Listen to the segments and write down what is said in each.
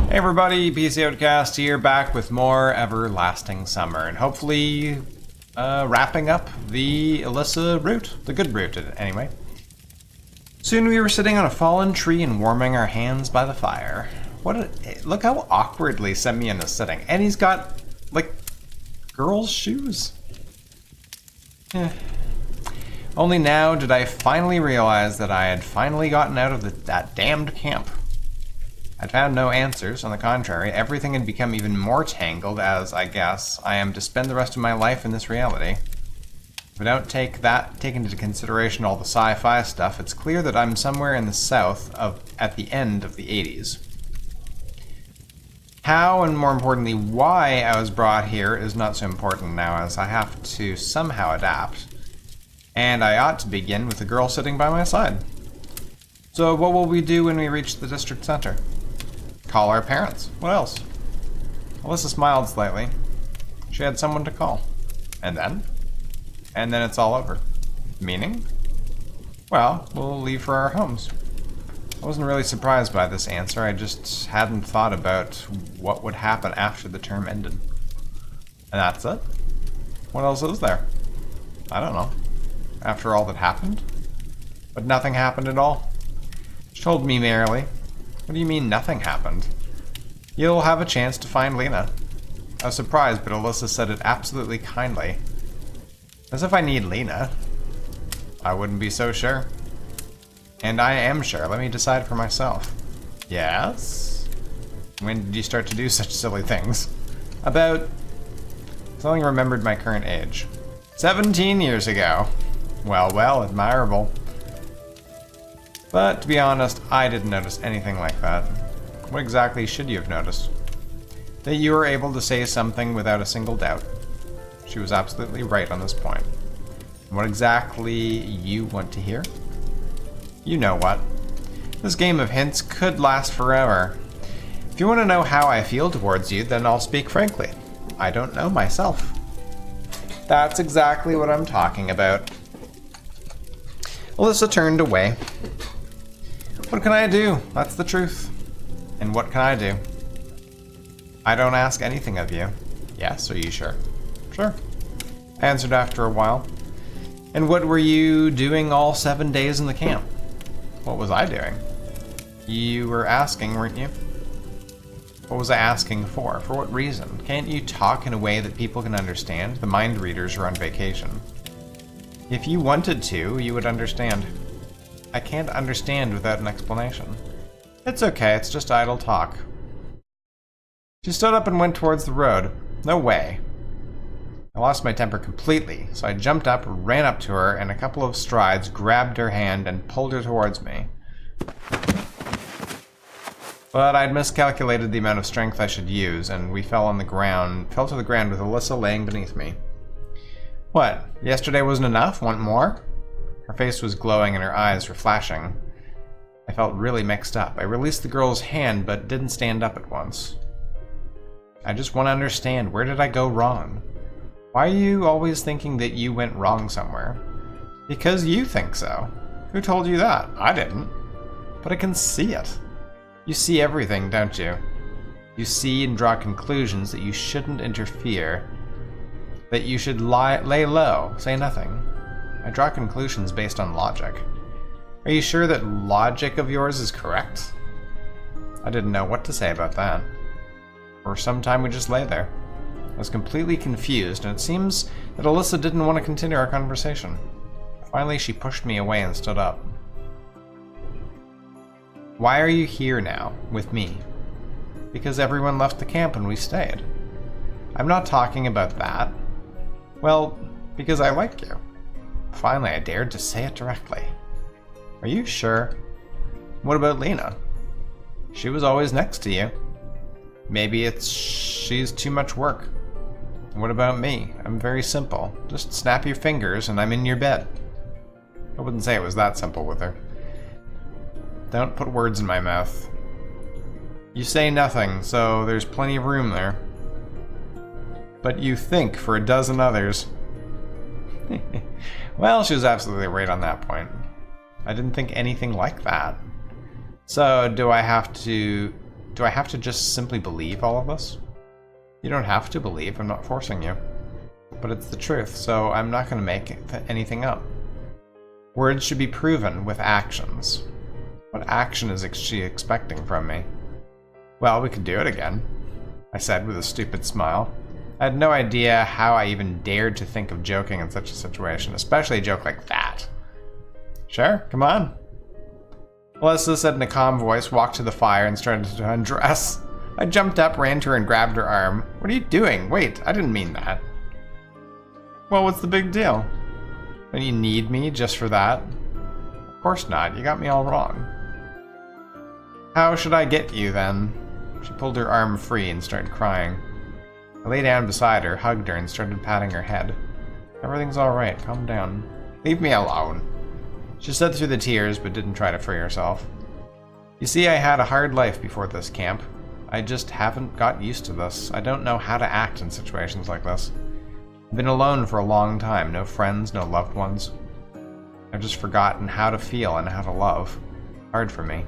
Hey everybody, PC Outcast here, back with more Everlasting Summer, and hopefully wrapping up the Alisa route, the good route anyway. Soon we were sitting on a fallen tree and warming our hands by the fire. Look how awkwardly Semyon is sitting, and he's got, like, girls' shoes. Only now did I finally realize that I had finally gotten out of that damned camp. I'd found no answers. On the contrary, everything had become even more tangled as, I guess, I am to spend the rest of my life in this reality. If I don't take into consideration all the sci-fi stuff, it's clear that I'm somewhere in the south at the end of the 80s. How, and more importantly, why I was brought here is not so important now, as I have to somehow adapt. And I ought to begin with the girl sitting by my side. So what will we do when we reach the district center? Call our parents. What else? Alisa smiled slightly. She had someone to call. And then? And then it's all over. Meaning? Well, we'll leave for our homes. I wasn't really surprised by this answer. I just hadn't thought about what would happen after the term ended. And that's it? What else is there? I don't know. After all that happened? But nothing happened at all. She told me merrily. What do you mean nothing happened? You'll have a chance to find Lena. I was surprised, but Alisa said it absolutely kindly. As if I need Lena. I wouldn't be so sure. And I am sure. Let me decide for myself. Yes? When did you start to do such silly things? About... Something remembered my current age. 17 years ago. Well, admirable. But, to be honest, I didn't notice anything like that. What exactly should you have noticed? That you were able to say something without a single doubt. She was absolutely right on this point. What exactly you want to hear? You know what. This game of hints could last forever. If you want to know how I feel towards you, then I'll speak frankly. I don't know myself. That's exactly what I'm talking about. Alisa turned away. What can I do? That's the truth. And what can I do? I don't ask anything of you. Yes, are you sure? Sure. I answered after a while. And what were you doing all 7 days in the camp? What was I doing? You were asking, weren't you? What was I asking for? For what reason? Can't you talk in a way that people can understand? The mind readers are on vacation. If you wanted to, you would understand. I can't understand without an explanation. It's okay, it's just idle talk. She stood up and went towards the road. No way. I lost my temper completely, so I jumped up, ran up to her, and a couple of strides grabbed her hand and pulled her towards me. But I'd miscalculated the amount of strength I should use, and we fell to the ground with Alisa laying beneath me. What? Yesterday wasn't enough? Want more? Her face was glowing and her eyes were flashing. I felt really mixed up. I released the girl's hand, but didn't stand up at once. I just want to understand, where did I go wrong? Why are you always thinking that you went wrong somewhere? Because you think so. Who told you that? I didn't. But I can see it. You see everything, don't you? You see and draw conclusions that you shouldn't interfere. That you should lay low, say nothing. I draw conclusions based on logic. Are you sure that logic of yours is correct? I didn't know what to say about that. For some time we just lay there. I was completely confused, and it seems that Alisa didn't want to continue our conversation. Finally, she pushed me away and stood up. Why are you here now, with me? Because everyone left the camp and we stayed. I'm not talking about that. Well, because I like you. Finally, I dared to say it directly. Are you sure? What about Lena? She was always next to you. Maybe she's too much work. What about me? I'm very simple. Just snap your fingers and I'm in your bed. I wouldn't say it was that simple with her. Don't put words in my mouth. You say nothing, so there's plenty of room there. But you think for a dozen others. Well, she was absolutely right on that point. I didn't think anything like that. So, do I have to do I have to just simply believe all of this? You don't have to believe, I'm not forcing you. But it's the truth, so I'm not going to make anything up. Words should be proven with actions. What action is she expecting from me? Well, we could do it again, I said with a stupid smile. I had no idea how I even dared to think of joking in such a situation, especially a joke like that. Sure, come on. Alisa said in a calm voice, walked to the fire and started to undress. I jumped up, ran to her and grabbed her arm. What are you doing? Wait, I didn't mean that. Well, what's the big deal? Don't you need me just for that? Of course not, you got me all wrong. How should I get you then? She pulled her arm free and started crying. I lay down beside her, hugged her, and started patting her head. Everything's alright, calm down. Leave me alone. She said through the tears, but didn't try to free herself. You see, I had a hard life before this camp. I just haven't got used to this. I don't know how to act in situations like this. I've been alone for a long time, no friends, no loved ones. I've just forgotten how to feel and how to love. Hard for me.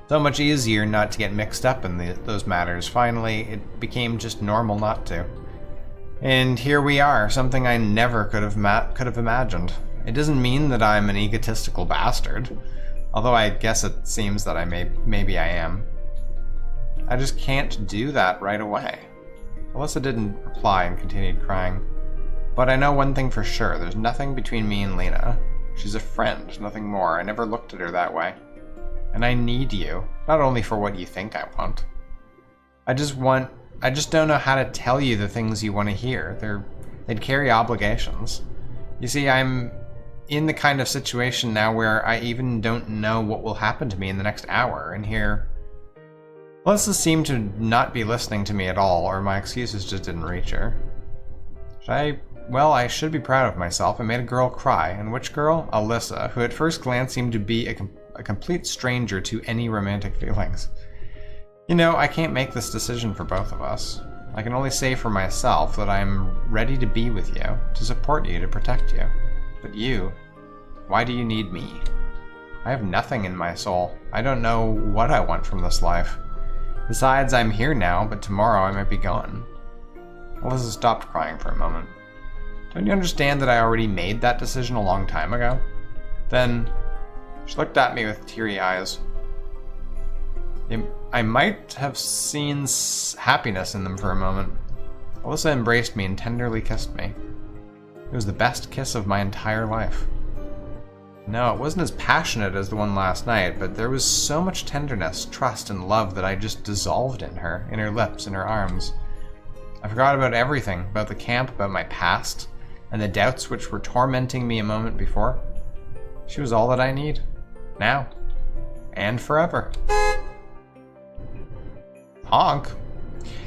So much easier not to get mixed up in those matters. Finally, it became just normal not to. And here we are, something I never could have imagined. It doesn't mean that I'm an egotistical bastard, although I guess it seems that maybe I am. I just can't do that right away. Alisa didn't reply and continued crying. But I know one thing for sure, there's nothing between me and Lena. She's a friend, nothing more. I never looked at her that way. And I need you, not only for what you think I want. I just don't know how to tell you the things you want to hear. They'd carry obligations. You see, I'm in the kind of situation now where I even don't know what will happen to me in the next hour, and here... Alisa seemed to not be listening to me at all, or my excuses just didn't reach her. Well, I should be proud of myself. I made a girl cry. And which girl? Alisa, who at first glance seemed to be a complete stranger to any romantic feelings. You know, I can't make this decision for both of us. I can only say for myself that I'm ready to be with you, to support you, to protect you. But you, why do you need me? I have nothing in my soul. I don't know what I want from this life. Besides, I'm here now, but tomorrow I might be gone. Alisa stopped crying for a moment. Don't you understand that I already made that decision a long time ago? Then, she looked at me with teary eyes. I might have seen happiness in them for a moment. Alisa embraced me and tenderly kissed me. It was the best kiss of my entire life. No, it wasn't as passionate as the one last night, but there was so much tenderness, trust, and love that I just dissolved in her lips, in her arms. I forgot about everything, about the camp, about my past, and the doubts which were tormenting me a moment before. She was all that I need. Now. And forever. Honk.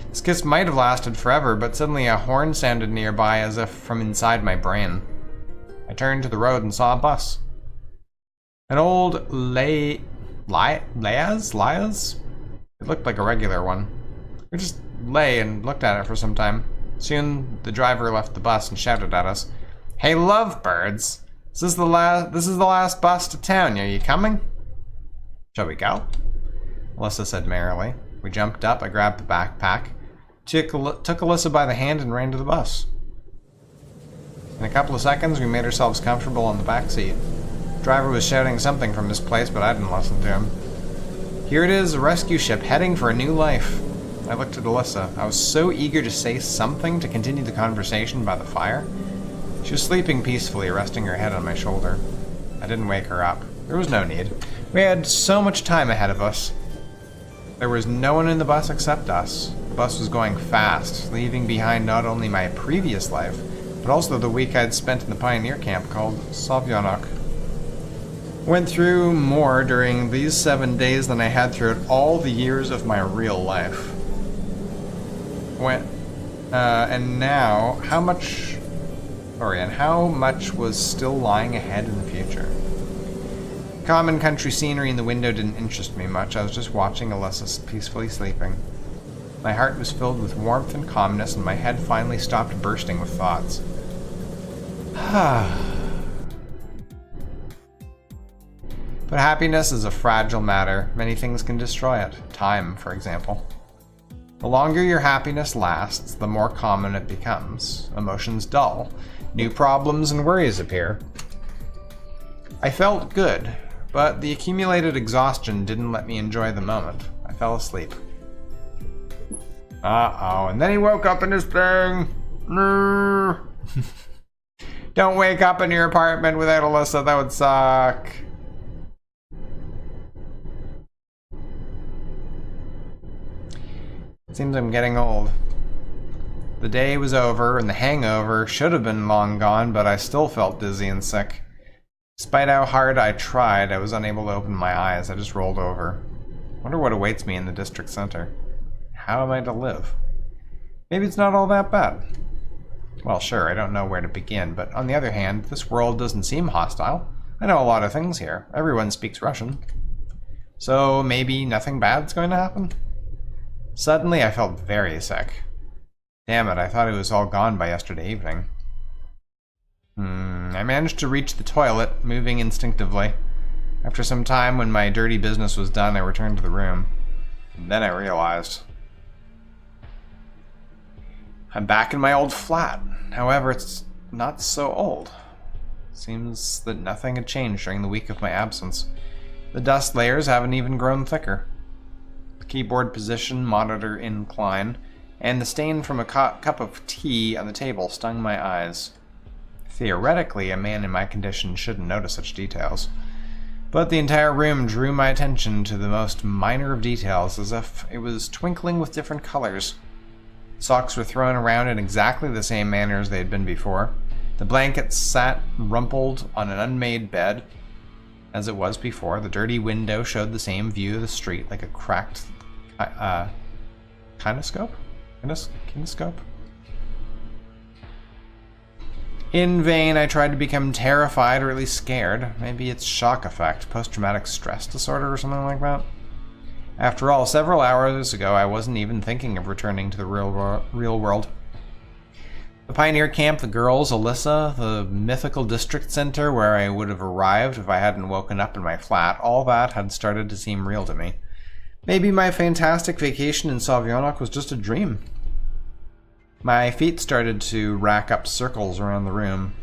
This kiss might have lasted forever, but suddenly a horn sounded nearby as if from inside my brain. I turned to the road and saw a bus. An old Liaz? It looked like a regular one. We just lay and looked at it for some time. Soon the driver left the bus and shouted at us, "Hey lovebirds! This is the last bus to town. Are you coming?" "Shall we go?" Alisa said merrily. We jumped up, I grabbed the backpack, took Alisa by the hand and ran to the bus. In a couple of seconds, we made ourselves comfortable on the back seat. The driver was shouting something from his place, but I didn't listen to him. Here it is, a rescue ship heading for a new life. I looked at Alisa. I was so eager to say something to continue the conversation by the fire. She was sleeping peacefully, resting her head on my shoulder. I didn't wake her up. There was no need. We had so much time ahead of us. There was no one in the bus except us. The bus was going fast, leaving behind not only my previous life, but also the week I'd spent in the pioneer camp called Sovyanok. Went through more during these 7 days than I had throughout all the years of my real life. And how much was still lying ahead in the future? Common country scenery in the window didn't interest me much. I was just watching Alisa peacefully sleeping. My heart was filled with warmth and calmness, and my head finally stopped bursting with thoughts. But happiness is a fragile matter. Many things can destroy it. Time, for example. The longer your happiness lasts, the more common it becomes. Emotions dull. New problems and worries appear. I felt good, but the accumulated exhaustion didn't let me enjoy the moment. I fell asleep. Uh-oh, and then he woke up in his thing. No. Don't wake up in your apartment without Alisa, that would suck. Seems I'm getting old. The day was over, and the hangover should have been long gone, but I still felt dizzy and sick. Despite how hard I tried, I was unable to open my eyes. I just rolled over. Wonder what awaits me in the district center. How am I to live? Maybe it's not all that bad. Well, sure, I don't know where to begin, but on the other hand, this world doesn't seem hostile. I know a lot of things here. Everyone speaks Russian. So maybe nothing bad's going to happen? Suddenly, I felt very sick. Damn it, I thought it was all gone by yesterday evening. I managed to reach the toilet, moving instinctively. After some time, when my dirty business was done, I returned to the room. And then I realized I'm back in my old flat. However, it's not so old. Seems that nothing had changed during the week of my absence. The dust layers haven't even grown thicker. The keyboard position, monitor incline, and the stain from a cup of tea on the table stung my eyes. Theoretically, a man in my condition shouldn't notice such details. But the entire room drew my attention to the most minor of details, as if it was twinkling with different colors. Socks were thrown around in exactly the same manner as they had been before. The blankets sat rumpled on an unmade bed, as it was before. The dirty window showed the same view of the street, like a cracked kinescope? Kinescope? In vain, I tried to become terrified or at least scared. Maybe it's shock effect, post-traumatic stress disorder or something like that. After all, several hours ago, I wasn't even thinking of returning to the real world. The pioneer camp, the girls, Alisa, the mythical district center where I would have arrived if I hadn't woken up in my flat, all that had started to seem real to me. Maybe my fantastic vacation in Sovyanok was just a dream. My feet started to rack up circles around the room.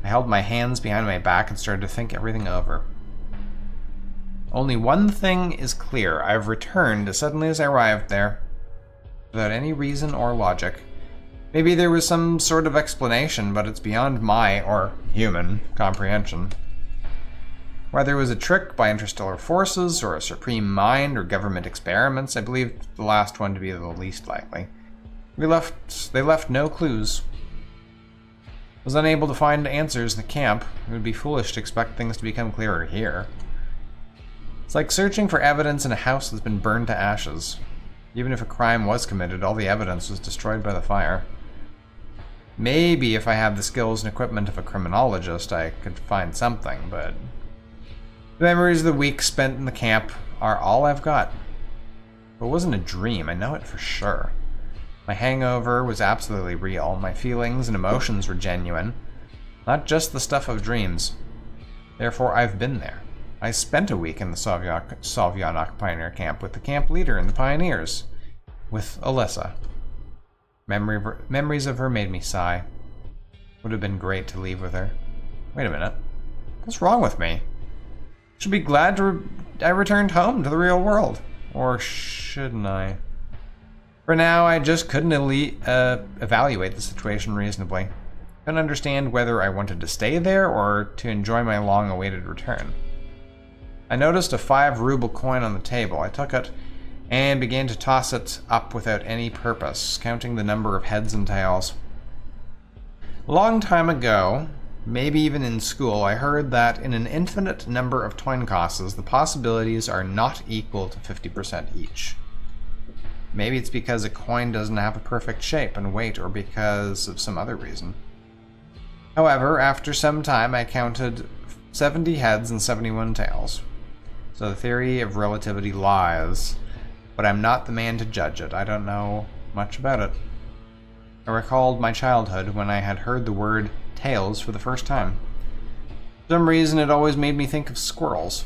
I held my hands behind my back and started to think everything over. Only one thing is clear. I've returned as suddenly as I arrived there, without any reason or logic. Maybe there was some sort of explanation, but it's beyond my, or human, comprehension. Whether it was a trick by interstellar forces, or a supreme mind, or government experiments, I believe the last one to be the least likely. They left no clues. I was unable to find answers in the camp. It would be foolish to expect things to become clearer here. It's like searching for evidence in a house that's been burned to ashes. Even if a crime was committed, all the evidence was destroyed by the fire. Maybe if I had the skills and equipment of a criminologist, I could find something, but the memories of the week spent in the camp are all I've got. It wasn't a dream, I know it for sure. My hangover was absolutely real. My feelings and emotions were genuine. Not just the stuff of dreams. Therefore, I've been there. I spent a week in the Sovyanok Pioneer Camp with the camp leader and the pioneers. With Alisa. Memories of her made me sigh. Would have been great to leave with her. Wait a minute. What's wrong with me? Should be glad I returned home to the real world. Or shouldn't I? For now, I just couldn't evaluate the situation reasonably. Couldn't understand whether I wanted to stay there or to enjoy my long-awaited return. I noticed a 5-ruble coin on the table. I took it and began to toss it up without any purpose, counting the number of heads and tails. A long time ago, maybe even in school, I heard that in an infinite number of coin tosses, the possibilities are not equal to 50% each. Maybe it's because a coin doesn't have a perfect shape and weight, or because of some other reason. However, after some time, I counted 70 heads and 71 tails. So the theory of relativity lies, but I'm not the man to judge it. I don't know much about it. I recalled my childhood when I had heard the word tails for the first time. For some reason, it always made me think of squirrels.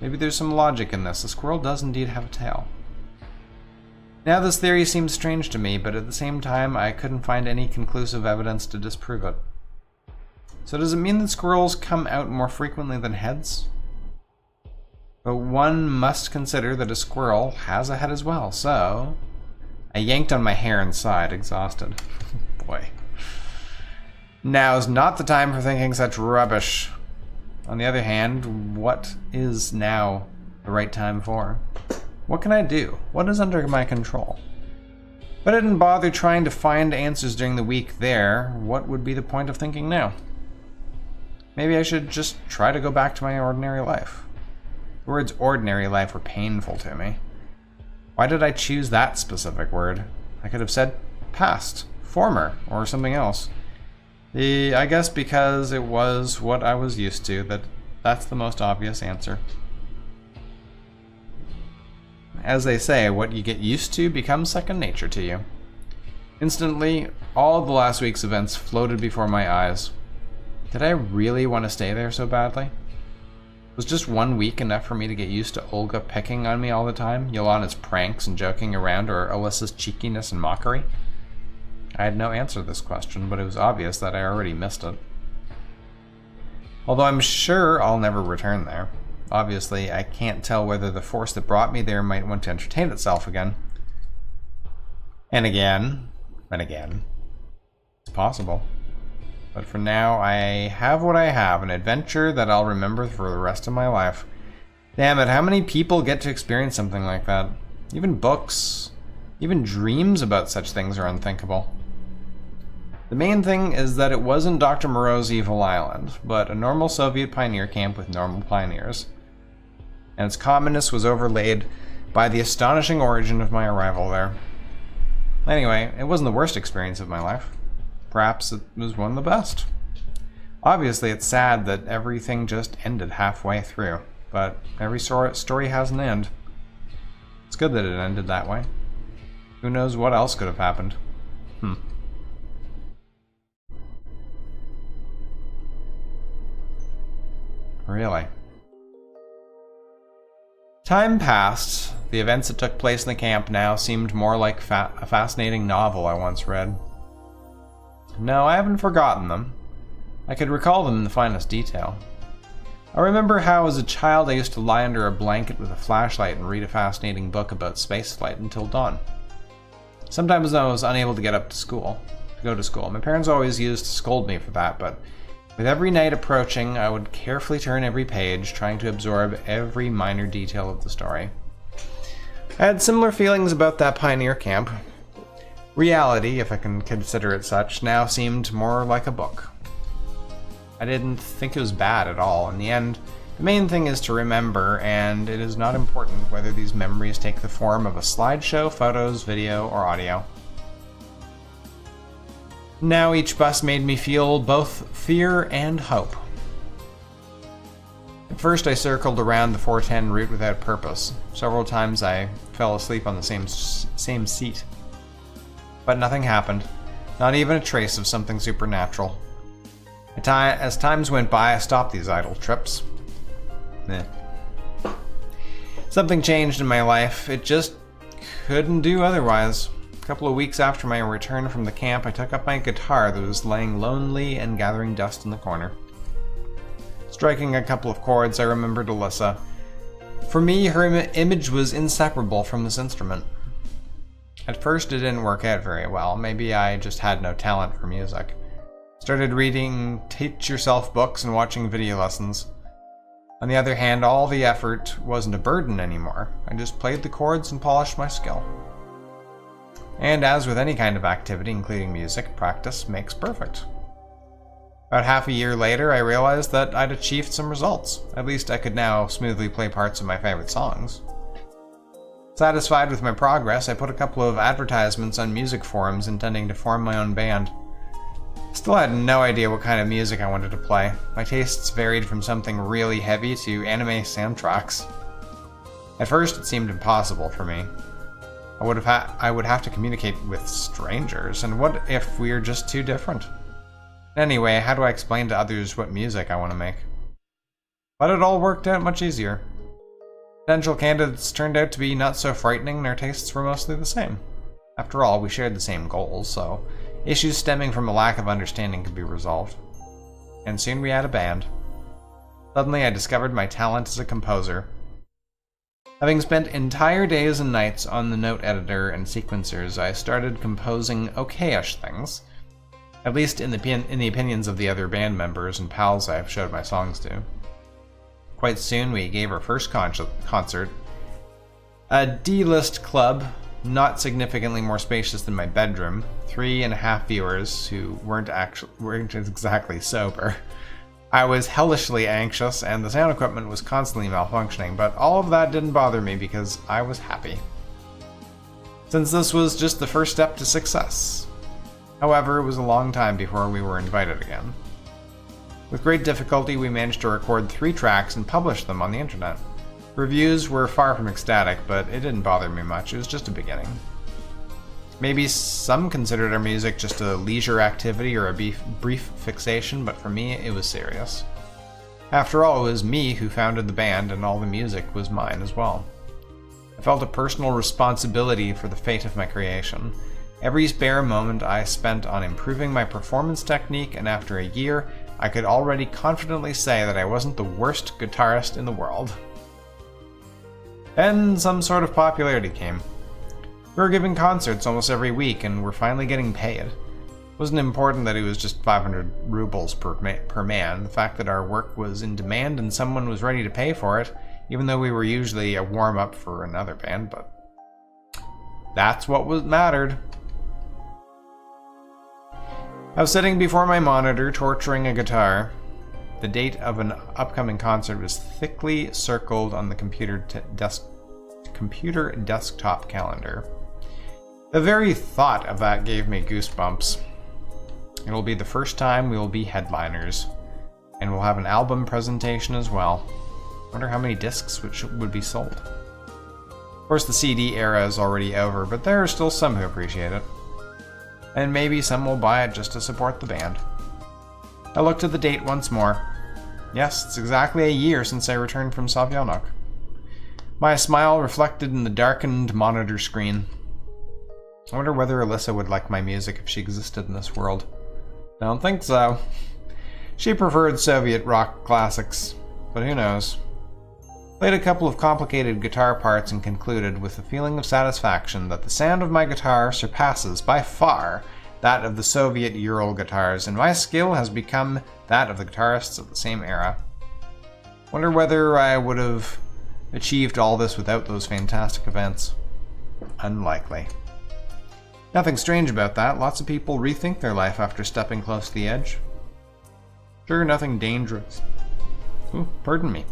Maybe there's some logic in this. A squirrel does indeed have a tail. Now this theory seems strange to me, but at the same time, I couldn't find any conclusive evidence to disprove it. So does it mean that squirrels come out more frequently than heads? But one must consider that a squirrel has a head as well, so... I yanked on my hair and sighed, exhausted. Boy. Now's not the time for thinking such rubbish. On the other hand, what is now the right time for? What can I do? What is under my control? If I didn't bother trying to find answers during the week there, what would be the point of thinking now? Maybe I should just try to go back to my ordinary life. The words ordinary life were painful to me. Why did I choose that specific word? I could have said past, former, or something else. I guess because it was what I was used to, that's the most obvious answer. As they say, what you get used to becomes second nature to you. Instantly, all of the last week's events floated before my eyes. Did I really want to stay there so badly? Was just 1 week enough for me to get used to Olga picking on me all the time, Yolana's pranks and joking around, or Alisa's cheekiness and mockery? I had no answer to this question, but it was obvious that I already missed it. Although I'm sure I'll never return there. Obviously, I can't tell whether the force that brought me there might want to entertain itself again. And again. It's possible. But for now, I have what I have, an adventure that I'll remember for the rest of my life. Damn it, how many people get to experience something like that? Even books, even dreams about such things are unthinkable. The main thing is that it wasn't Dr. Moreau's evil island, but a normal Soviet pioneer camp with normal pioneers. And its commonness was overlaid by the astonishing origin of my arrival there. Anyway, it wasn't the worst experience of my life. Perhaps it was one of the best. Obviously, it's sad that everything just ended halfway through, but every story has an end. It's good that it ended that way. Who knows what else could have happened? Really? Time passed. The events that took place in the camp now seemed more like a fascinating novel I once read. No, I haven't forgotten them. I could recall them in the finest detail. I remember how as a child I used to lie under a blanket with a flashlight and read a fascinating book about spaceflight until dawn. Sometimes I was unable to go to school. My parents always used to scold me for that, but with every night approaching, I would carefully turn every page, trying to absorb every minor detail of the story. I had similar feelings about that pioneer camp. Reality, if I can consider it such, now seemed more like a book. I didn't think it was bad at all. In the end, the main thing is to remember, and it is not important whether these memories take the form of a slideshow, photos, video, or audio. Now each bus made me feel both fear and hope. At first I circled around the 410 route without purpose. Several times I fell asleep on the same seat. But nothing happened, not even a trace of something supernatural. As times went by, I stopped these idle trips. Something changed in my life. It just couldn't do otherwise. A couple of weeks after my return from the camp, I took up my guitar that was laying lonely and gathering dust in the corner. Striking a couple of chords, I remembered Alisa. For me, her image was inseparable from this instrument. At first, it didn't work out very well. Maybe I just had no talent for music. Started reading teach-yourself books and watching video lessons. On the other hand, all the effort wasn't a burden anymore. I just played the chords and polished my skill. And as with any kind of activity, including music, practice makes perfect. About half a year later, I realized that I'd achieved some results. At least I could now smoothly play parts of my favorite songs. Satisfied with my progress, I put a couple of advertisements on music forums intending to form my own band. Still had no idea what kind of music I wanted to play. My tastes varied from something really heavy to anime soundtracks. At first, it seemed impossible for me. I would have to communicate with strangers, and what if we're just too different? Anyway, how do I explain to others what music I want to make? But it all worked out much easier. Potential candidates turned out to be not so frightening, and our tastes were mostly the same. After all, we shared the same goals, so issues stemming from a lack of understanding could be resolved. And soon we had a band. Suddenly I discovered my talent as a composer. Having spent entire days and nights on the note editor and sequencers, I started composing okay-ish things. At least in the opinions of the other band members and pals I've showed my songs to. Quite soon we gave our first concert. A D-list club, not significantly more spacious than my bedroom. 3.5 viewers who weren't exactly sober. I was hellishly anxious, and the sound equipment was constantly malfunctioning, but all of that didn't bother me because I was happy. Since this was just the first step to success. However, it was a long time before we were invited again. With great difficulty, we managed to record 3 tracks and publish them on the internet. Reviews were far from ecstatic, but it didn't bother me much. It was just a beginning. Maybe some considered our music just a leisure activity or a brief fixation, but for me, it was serious. After all, it was me who founded the band, and all the music was mine as well. I felt a personal responsibility for the fate of my creation. Every spare moment I spent on improving my performance technique, and after a year, I could already confidently say that I wasn't the worst guitarist in the world. Then some sort of popularity came. We were giving concerts almost every week, and were finally getting paid. It wasn't important that it was just 500 rubles per man. The fact that our work was in demand and someone was ready to pay for it, even though we were usually a warm-up for another band, but that's what mattered. I was sitting before my monitor, torturing a guitar. The date of an upcoming concert was thickly circled on the computer desktop calendar. The very thought of that gave me goosebumps. It will be the first time we will be headliners, and we'll have an album presentation as well. Wonder how many discs would be sold. Of course, the CD era is already over, but there are still some who appreciate it. And maybe some will buy it just to support the band. I looked at the date once more. Yes, it's exactly a year since I returned from Savionok. My smile reflected in the darkened monitor screen. I wonder whether Alisa would like my music if she existed in this world. I don't think so. She preferred Soviet rock classics, but who knows. Played a couple of complicated guitar parts and concluded with a feeling of satisfaction that the sound of my guitar surpasses by far that of the Soviet Ural guitars, and my skill has become that of the guitarists of the same era. Wonder whether I would have achieved all this without those fantastic events. Unlikely. Nothing strange about that. Lots of people rethink their life after stepping close to the edge. Sure, nothing dangerous. Pardon me.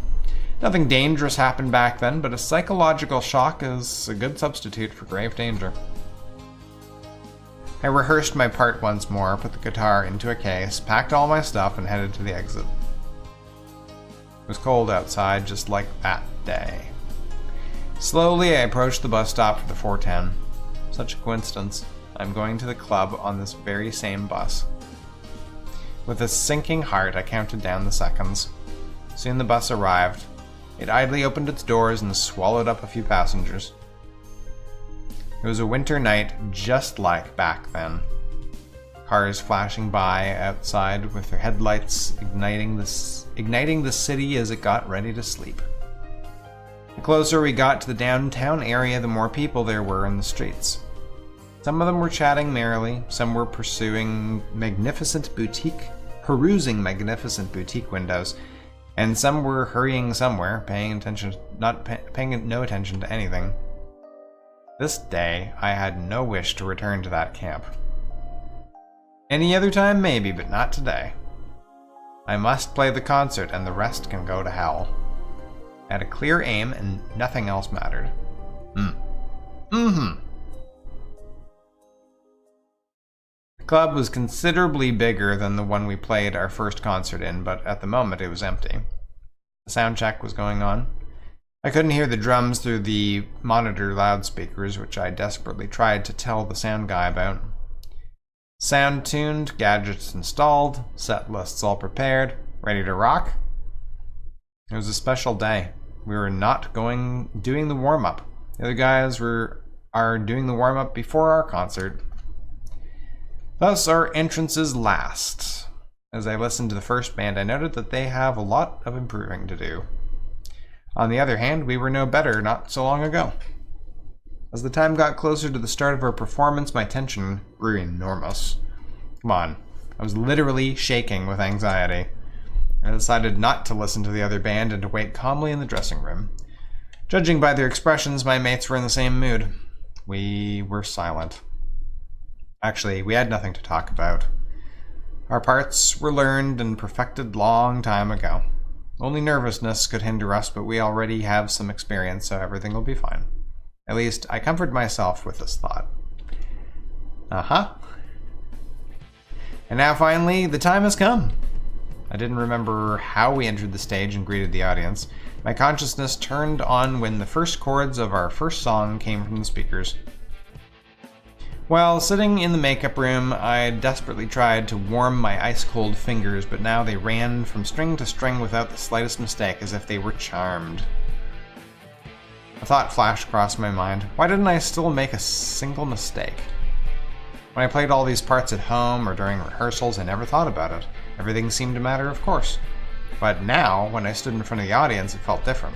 Nothing dangerous happened back then, but a psychological shock is a good substitute for grave danger. I rehearsed my part once more, put the guitar into a case, packed all my stuff, and headed to the exit. It was cold outside, just like that day. Slowly, I approached the bus stop for the 410. Such a coincidence. I'm going to the club on this very same bus. With a sinking heart, I counted down the seconds. Soon the bus arrived. It idly opened its doors and swallowed up a few passengers. It was a winter night just like back then. Cars flashing by outside with their headlights igniting the city as it got ready to sleep. The closer we got to the downtown area, the more people there were in the streets. Some of them were chatting merrily, some were perusing magnificent boutique windows, and some were hurrying somewhere, paying no attention to anything. This day, I had no wish to return to that camp. Any other time, maybe, but not today. I must play the concert, and the rest can go to hell. I had a clear aim, and nothing else mattered. The club was considerably bigger than the one we played our first concert in, but at the moment it was empty. The sound check was going on. I couldn't hear the drums through the monitor loudspeakers, which I desperately tried to tell the sound guy about. Sound tuned, gadgets installed, set lists all prepared, ready to rock. It was a special day. We were not doing the warm-up. The other guys are doing the warm-up before our concert. Thus, our entrances last. As I listened to the first band, I noted that they have a lot of improving to do. On the other hand, we were no better not so long ago. As the time got closer to the start of our performance, my tension grew enormous. Come on. I was literally shaking with anxiety. I decided not to listen to the other band and to wait calmly in the dressing room. Judging by their expressions, my mates were in the same mood. We were silent. Actually, we had nothing to talk about. Our parts were learned and perfected long time ago. Only nervousness could hinder us, but we already have some experience, so everything will be fine. At least, I comfort myself with this thought. And now finally, the time has come. I didn't remember how we entered the stage and greeted the audience. My consciousness turned on when the first chords of our first song came from the speakers. While sitting in the makeup room, I desperately tried to warm my ice-cold fingers, but now they ran from string to string without the slightest mistake, as if they were charmed. A thought flashed across my mind. Why didn't I still make a single mistake? When I played all these parts at home or during rehearsals, I never thought about it. Everything seemed a matter of course. But now, when I stood in front of the audience, it felt different.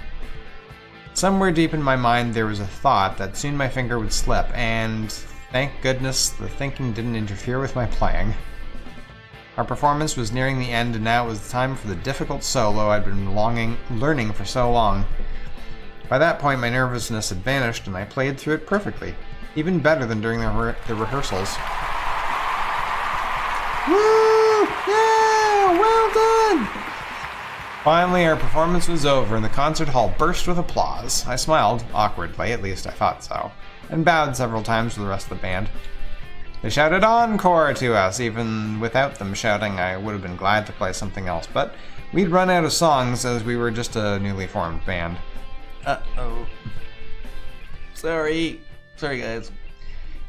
Somewhere deep in my mind, there was a thought that soon my finger would slip, and thank goodness the thinking didn't interfere with my playing. Our performance was nearing the end, and now it was time for the difficult solo I'd been learning for so long. By that point, my nervousness had vanished, and I played through it perfectly, even better than during the rehearsals. Woo! Yeah! Well done! Finally, our performance was over, and the concert hall burst with applause. I smiled, awkwardly, at least I thought so, and bowed several times to the rest of the band. They shouted encore to us. Even without them shouting, I would have been glad to play something else, but we'd run out of songs as we were just a newly formed band. Uh-oh. Sorry, guys.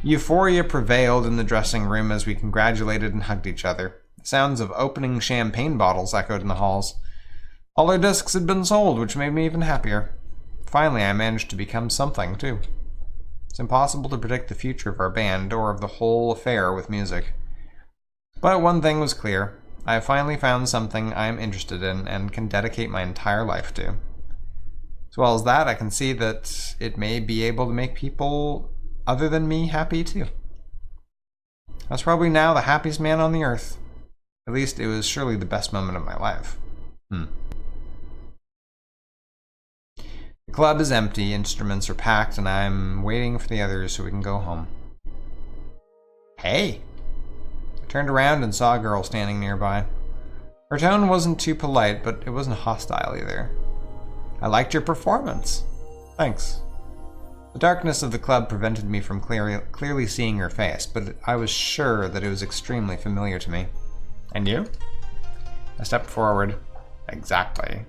Euphoria prevailed in the dressing room as we congratulated and hugged each other. Sounds of opening champagne bottles echoed in the halls. All our discs had been sold, which made me even happier. Finally, I managed to become something, too. It's impossible to predict the future of our band or of the whole affair with music. But one thing was clear. I have finally found something I am interested in and can dedicate my entire life to. As well as that, I can see that it may be able to make people other than me happy too. I was probably now the happiest man on the earth. At least it was surely the best moment of my life. The club is empty, instruments are packed, and I'm waiting for the others so we can go home. Hey! I turned around and saw a girl standing nearby. Her tone wasn't too polite, but it wasn't hostile either. I liked your performance. Thanks. The darkness of the club prevented me from clearly seeing her face, but I was sure that it was extremely familiar to me. And you? I stepped forward. Exactly.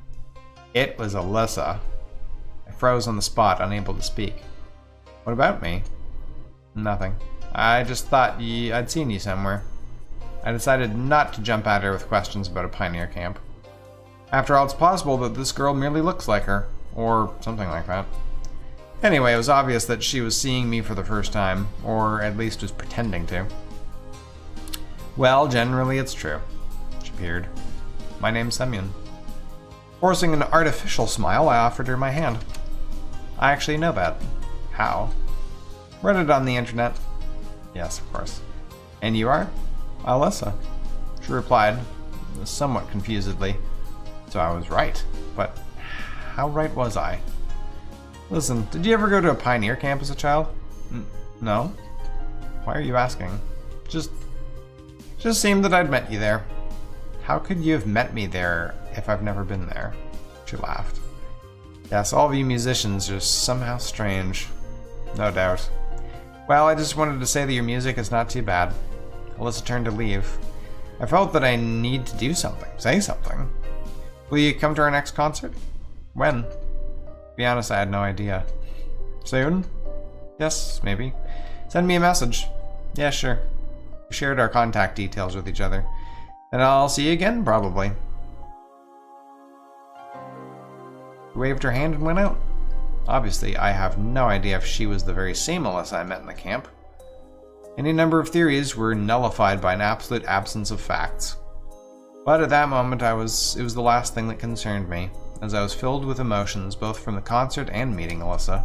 It was Alisa. I froze on the spot, unable to speak. What about me? Nothing. I just thought I'd seen you somewhere. I decided not to jump at her with questions about a pioneer camp. After all, it's possible that this girl merely looks like her, or something like that. Anyway, it was obvious that she was seeing me for the first time, or at least was pretending to. Well, generally it's true. She peered. My name's Semyon. Forcing an artificial smile, I offered her my hand. I actually know that. How? Read it on the internet. Yes, of course. And you are? Alisa. She replied, somewhat confusedly. So I was right. But how right was I? Listen, did you ever go to a pioneer camp as a child? No. Why are you asking? Just seemed that I'd met you there. How could you have met me there if I've never been there? She laughed. Yes, all of you musicians are somehow strange. No doubt. Well, I just wanted to say that your music is not too bad. Alisa turned to leave. I felt that I need to do something. Say something. Will you come to our next concert? When? To be honest, I had no idea. Soon? Yes, maybe. Send me a message. Yeah, sure. We shared our contact details with each other. And I'll see you again, probably. She waved her hand and went out. Obviously, I have no idea if she was the very same Alisa I met in the camp. Any number of theories were nullified by an absolute absence of facts. But at that moment, it was the last thing that concerned me, as I was filled with emotions both from the concert and meeting Alisa.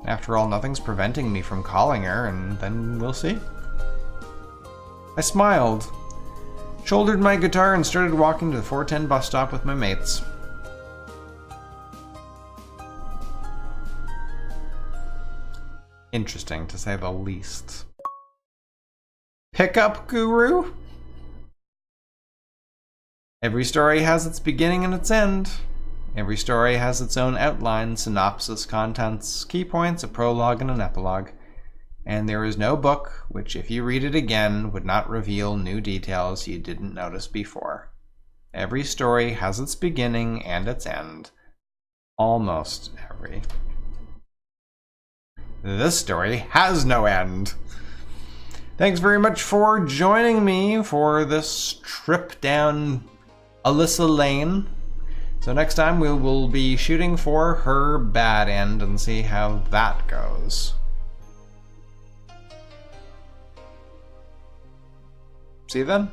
After all, nothing's preventing me from calling her, and then we'll see. I smiled, shouldered my guitar, and started walking to the 410 bus stop with my mates. Interesting, to say the least. Pickup guru? Every story has its beginning and its end. Every story has its own outline, synopsis, contents, key points, a prologue, and an epilogue. And there is no book which, if you read it again, would not reveal new details you didn't notice before. Every story has its beginning and its end. Almost every. This story has no end. Thanks very much for joining me for this trip down Alisa Lane. So next time we will be shooting for her bad end and see how that goes. See you then.